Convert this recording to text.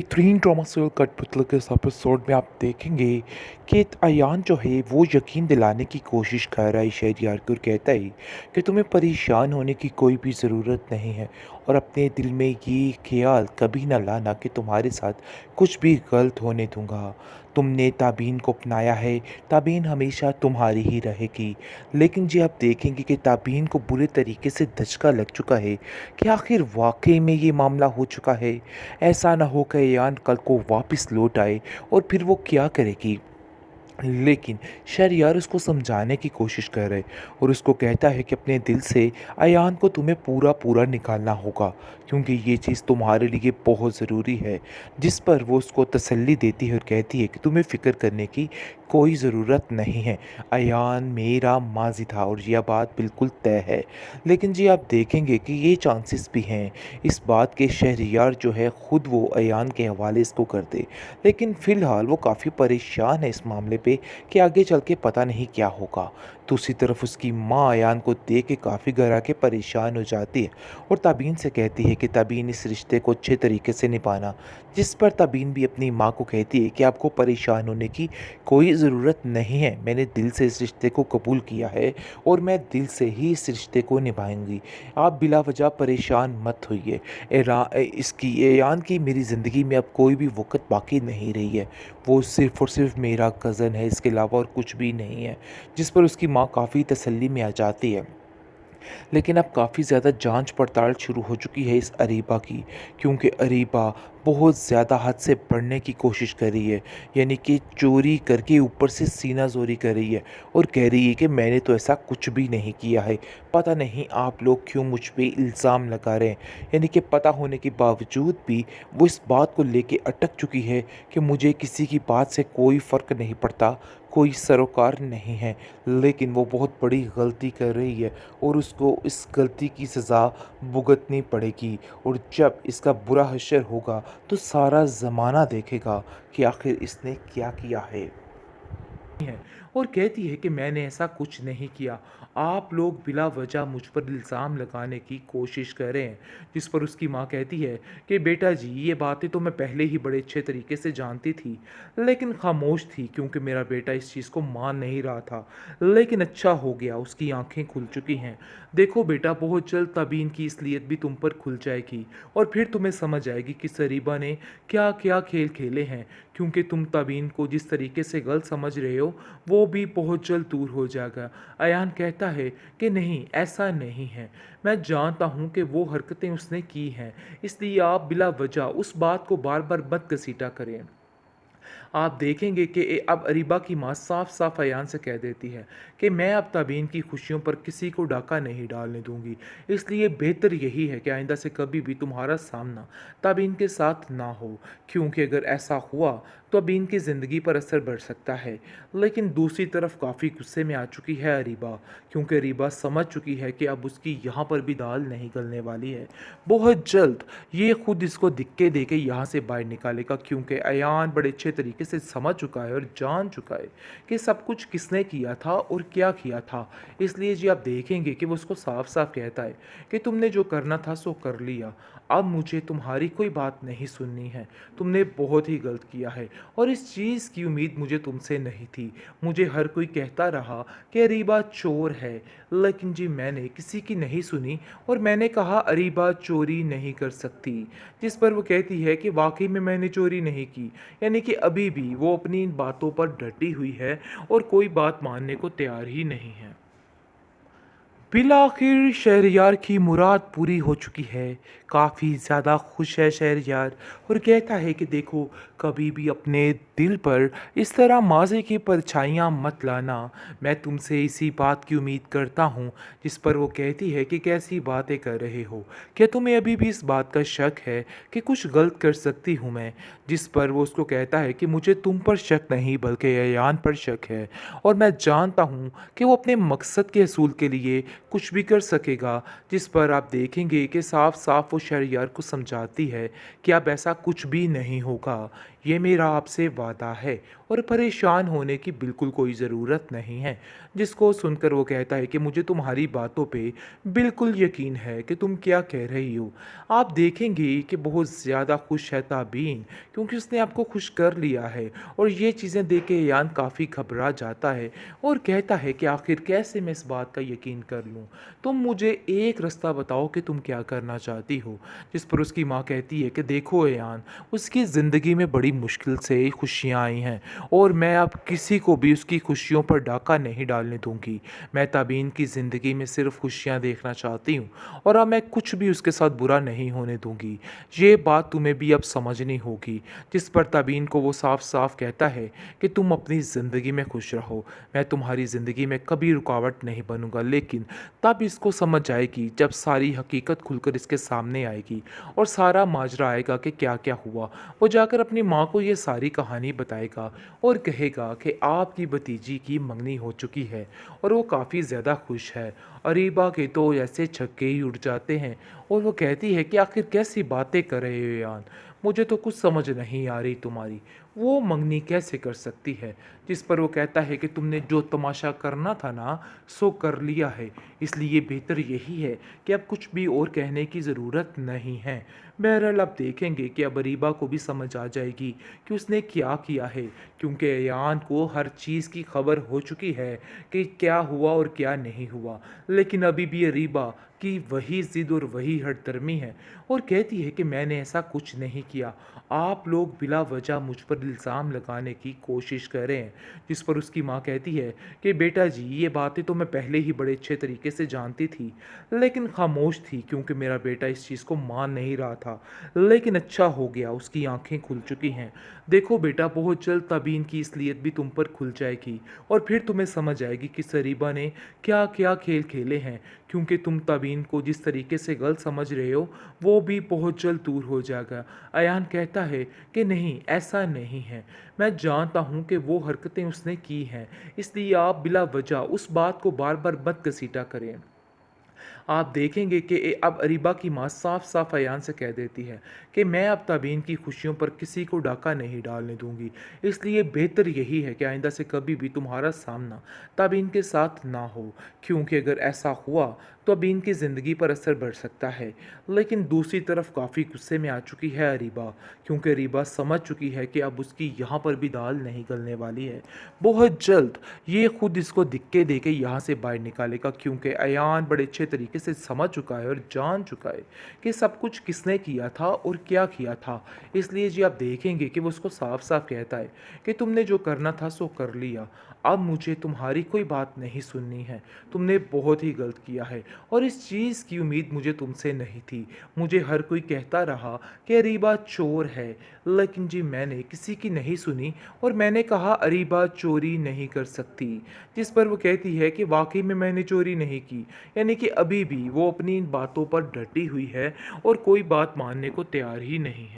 बेहतरीन drama serial कठपुतली के इस एपिसोड में आप देखेंगे कि अयान जो है वो यकीन दिलाने की कोशिश कर रहा है शहरयार को और कहता है कि तुम्हें परेशान होने की कोई भी ज़रूरत नहीं है और अपने दिल में ये ख्याल कभी ना लाना कि तुम्हारे साथ कुछ भी गलत होने दूंगा। तुमने ताबीन को अपनाया है, ताबीन हमेशा तुम्हारी ही रहेगी। लेकिन जी आप देखेंगे कि ताबीन को बुरे तरीके से धचका लग चुका है कि आखिर वाकई में ये मामला हो चुका है। ऐसा ना हो कि यान कल को वापस लौट आए और फिर वो क्या करेगी। लेकिन शहरयार उसको समझाने की कोशिश कर रहे और उसको कहता है कि अपने दिल से अयान को तुम्हें पूरा पूरा निकालना होगा क्योंकि ये चीज़ तुम्हारे लिए बहुत ज़रूरी है। जिस पर वो उसको तसल्ली देती है और कहती है कि तुम्हें फ़िक्र करने की कोई ज़रूरत नहीं है। अयान मेरा माजी था और यह बात बिल्कुल तय है। लेकिन जी आप देखेंगे कि ये चांसेस भी हैं इस बात के शहरयार जो है ख़ुद वो अयान के हवाले इसको कर दे। लेकिन फ़िलहाल वो काफ़ी परेशान है इस मामले पे कि आगे चल के पता नहीं क्या होगा। दूसरी तरफ उसकी माँ अयान को देख के काफ़ी घबरा के परेशान हो जाती है और ताबीन से कहती है कि ताबीन इस रिश्ते को अच्छे तरीके से निभाना। जिस पर ताबीन भी अपनी माँ को कहती है कि आपको परेशान होने की कोई ज़रूरत नहीं है, मैंने दिल से इस रिश्ते को कबूल किया है और मैं दिल से ही इस रिश्ते को निभाऊंगी। आप बिला वजह परेशान मत होइए। इसकी अयान की मेरी ज़िंदगी में अब कोई भी वक़्त बाकी नहीं रही है। वो सिर्फ़ और सिर्फ़ मेरा कज़न है, इसके अलावा और कुछ भी नहीं है। जिस पर उसकी माँ काफ़ी तसल्ली में आ जाती है। लेकिन अब काफ़ी ज़्यादा जांच पड़ताल शुरू हो चुकी है इस अरीबा की, क्योंकि अरीबा बहुत ज़्यादा हद से बढ़ने की कोशिश कर रही है। यानी कि चोरी करके ऊपर से सीना जोरी कर रही है और कह रही है कि मैंने तो ऐसा कुछ भी नहीं किया है, पता नहीं आप लोग क्यों मुझ पे इल्ज़ाम लगा रहे हैं। यानी कि पता होने के बावजूद भी वो इस बात को लेके अटक चुकी है कि मुझे किसी की बात से कोई फ़र्क नहीं पड़ता, कोई सरोकार नहीं है। लेकिन वो बहुत बड़ी गलती कर रही है और उसको इस गलती की सज़ा भुगतनी पड़ेगी। और जब इसका बुरा हश्र होगा तो सारा ज़माना देखेगा कि आखिर इसने क्या किया है। और कहती है कि मैंने ऐसा कुछ नहीं किया, आप लोग बिला वजह मुझ पर इल्ज़ाम लगाने की कोशिश कर रहे हैं। जिस पर उसकी माँ कहती है कि बेटा जी ये बातें तो मैं पहले ही बड़े अच्छे तरीके से जानती थी, लेकिन खामोश थी क्योंकि मेरा बेटा इस चीज़ को मान नहीं रहा था। लेकिन अच्छा हो गया, उसकी आंखें खुल चुकी हैं। देखो बेटा, बहुत जल्द तबीन की इसलियत भी तुम पर खुल जाएगी और फिर तुम्हें समझ आएगी कि सरीबा ने क्या क्या खेल खेले हैं। क्योंकि तुम तबीन को जिस तरीके से गलत समझ रहे हो वो भी बहुत जल्द दूर हो जाएगा। अयान कहता है कि नहीं, ऐसा नहीं है, मैं जानता हूँ कि वो हरकतें उसने की हैं, इसलिए आप बिला वजह उस बात को बार बार मत घसीटा करें। आप देखेंगे कि अब अरीबा की माँ साफ साफ अयान से कह देती है कि मैं अब तबीन की खुशियों पर किसी को डाका नहीं डालने दूंगी, इसलिए बेहतर यही है कि आइंदा से कभी भी तुम्हारा सामना तबीन के साथ ना हो, क्योंकि अगर ऐसा हुआ तो अबीन की ज़िंदगी पर असर बढ़ सकता है। लेकिन दूसरी तरफ काफ़ी गुस्से में आ चुकी है अरीबा, क्योंकि अरीबा समझ चुकी है कि अब उसकी यहाँ पर भी दाल नहीं गलने वाली है। बहुत जल्द ये खुद इसको दिक्के दे के यहाँ से बाहर निकालेगा, क्योंकि अयान बड़े अच्छे तरीके से समझ चुका है और जान चुका है कि सब कुछ किसने किया था और क्या किया था। इसलिए जी आप देखेंगे कि वो उसको साफ साफ कहता है कि तुमने जो करना था सो कर लिया, अब मुझे तुम्हारी कोई बात नहीं सुननी है, तुमने बहुत ही गलत किया है और इस चीज़ की उम्मीद मुझे तुमसे नहीं थी। मुझे हर कोई कहता रहा कि अरीबा चोर है, लेकिन जी मैंने किसी की नहीं सुनी और मैंने कहा अरीबा चोरी नहीं कर सकती। जिस पर वो कहती है कि वाकई में मैंने चोरी नहीं की। यानी कि अभी भी वो अपनी इन बातों पर डटी हुई है और कोई बात मानने को तैयार ही नहीं है। बिलाखिर शहरयार की मुराद पूरी हो चुकी है। काफ़ी ज़्यादा खुश है शहरयार और कहता है कि देखो, कभी भी अपने दिल पर इस तरह माज़े की परछाइयाँ मत लाना, मैं तुमसे इसी बात की उम्मीद करता हूँ। जिस पर वो कहती है कि कैसी बातें कर रहे हो, क्या तुम्हें अभी भी इस बात का शक है कि कुछ गलत कर सकती हूँ मैं। जिस पर वो उसको कहता है कि मुझे तुम पर शक नहीं बल्कि अयान पर शक है और मैं जानता हूँ कि वो अपने मकसद के हसूल के लिए कुछ भी कर सकेगा। जिस पर आप देखेंगे कि साफ-साफ वो शहरयार को समझाती है कि अब ऐसा कुछ भी नहीं होगा। ये मेरा आपसे वादा है और परेशान होने की बिल्कुल कोई ज़रूरत नहीं है। जिसको सुनकर वो कहता है कि मुझे तुम्हारी बातों पे बिल्कुल यकीन है कि तुम क्या कह रही हो। आप देखेंगे कि बहुत ज़्यादा खुश है ताबीन, क्योंकि उसने आपको खुश कर लिया है और ये चीज़ें देख के यान काफ़ी घबरा जाता है और कहता है कि आखिर कैसे मैं इस बात का यकीन कर लूँ। तुम मुझे एक रास्ता बताओ कि तुम क्या करना चाहती हो। जिस पर उसकी माँ कहती है कि देखो यान, उसकी ज़िंदगी में बड़ी मुश्किल से खुशियाँ आई हैं और मैं अब किसी को भी उसकी खुशियों पर डाका नहीं डालने दूँगी। मैं ताबीन की ज़िंदगी में सिर्फ़ खुशियाँ देखना चाहती हूँ और अब मैं कुछ भी उसके साथ बुरा नहीं होने दूँगी। ये बात तुम्हें भी अब समझनी होगी। जिस पर ताबीन को वो साफ-साफ कहता है कि तुम अपनी ज़िंदगी में खुश रहो। मैं तुम्हारी ज़िंदगी में कभी रुकावट नहीं बनूँगा। लेकिन तब इसको समझ आएगी जब सारी हकीकत खुलकर इसके सामने आएगी और सारा माजरा आएगा कि क्या-क्या हुआ। वो जाकर अपनी माँ को ये सारी कहानी बताएगा और कहेगा कि आपकी भतीजी की मंगनी हो चुकी है और वो काफ़ी ज़्यादा खुश है। अरीबा के तो ऐसे छक्के ही उड़ जाते हैं और वो कहती है कि आखिर कैसी बातें कर रहे हो यान, मुझे तो कुछ समझ नहीं आ रही तुम्हारी। वो मंगनी कैसे कर सकती है? जिस पर वो कहता है कि तुमने जो तमाशा करना था ना, सो कर लिया है। इसलिए बेहतर यही है कि अब कुछ भी और कहने की ज़रूरत नहीं है। बहरहाल आप देखेंगे कि अब अरीबा को भी समझ आ जाएगी कि उसने क्या किया है, क्योंकि अयान को हर चीज़ की खबर हो चुकी है कि क्या हुआ और क्या नहीं हुआ। लेकिन अभी भी अरीबा की वही ज़िद और वही हठधर्मी है और कहती है कि मैंने ऐसा कुछ नहीं किया। आप लोग बिला वजह मुझ पर इल्ज़ाम लगाने की कोशिश कर रहे हैं। जिस पर उसकी माँ कहती है कि बेटा जी, ये बातें तो मैं पहले ही बड़े अच्छे तरीके से जानती थी, लेकिन खामोश थी क्योंकि मेरा बेटा इस चीज़ को मान नहीं रहा था। लेकिन अच्छा हो गया, उसकी आंखें खुल चुकी हैं। देखो बेटा, बहुत जल्द तबीन की इसलियत भी तुम पर खुल जाएगी और फिर तुम्हें समझ आएगी कि सरीबा ने क्या क्या खेल खेले हैं, क्योंकि तुम तबीन को जिस तरीके से गलत समझ रहे हो वो भी बहुत जल्द दूर हो जाएगा। अयान कहता है कि नहीं, ऐसा नहीं है। मैं जानता हूँ कि वो हरकतें उसने की हैं, इसलिए आप बिला वजह उस बात को बार बार मत घसीटा करें। आप देखेंगे कि अब अरीबा की माँ साफ-साफ अयान से कह देती है कि मैं अब तबीन की खुशियों पर किसी को डाका नहीं डालने दूँगी। इसलिए बेहतर यही है कि आइंदा से कभी भी तुम्हारा सामना तबीन के साथ ना हो, क्योंकि अगर ऐसा हुआ तो तबीन की ज़िंदगी पर असर बढ़ सकता है। लेकिन दूसरी तरफ काफ़ी गुस्से में आ चुकी है अरीबा, क्योंकि अरीबा समझ चुकी है कि अब उसकी यहाँ पर भी दाल नहीं गलने वाली है। बहुत जल्द ये खुद इसको धिक्के देके यहाँ से बाहर निकालेगा, क्योंकि अयान बड़े अच्छे तरीके से समझ चुका है और जान चुका है कि सब कुछ किसने किया था और क्या किया था। इसलिए जी आप देखेंगे कि वो उसको साफ साफ कहता है कि तुमने जो करना था सो कर लिया, अब मुझे तुम्हारी कोई बात नहीं सुननी है। तुमने बहुत ही गलत किया है और इस चीज़ की उम्मीद मुझे तुमसे नहीं थी। मुझे हर कोई कहता रहा कि अरीबा चोर है, लेकिन जी मैंने किसी की नहीं सुनी और मैंने कहा अरीबा चोरी नहीं कर सकती। जिस पर वो कहती है कि वाकई में मैंने चोरी नहीं की। यानी कि अभी भी वो अपनी इन बातों पर डटी हुई है और कोई बात मानने को तैयार ही नहीं है।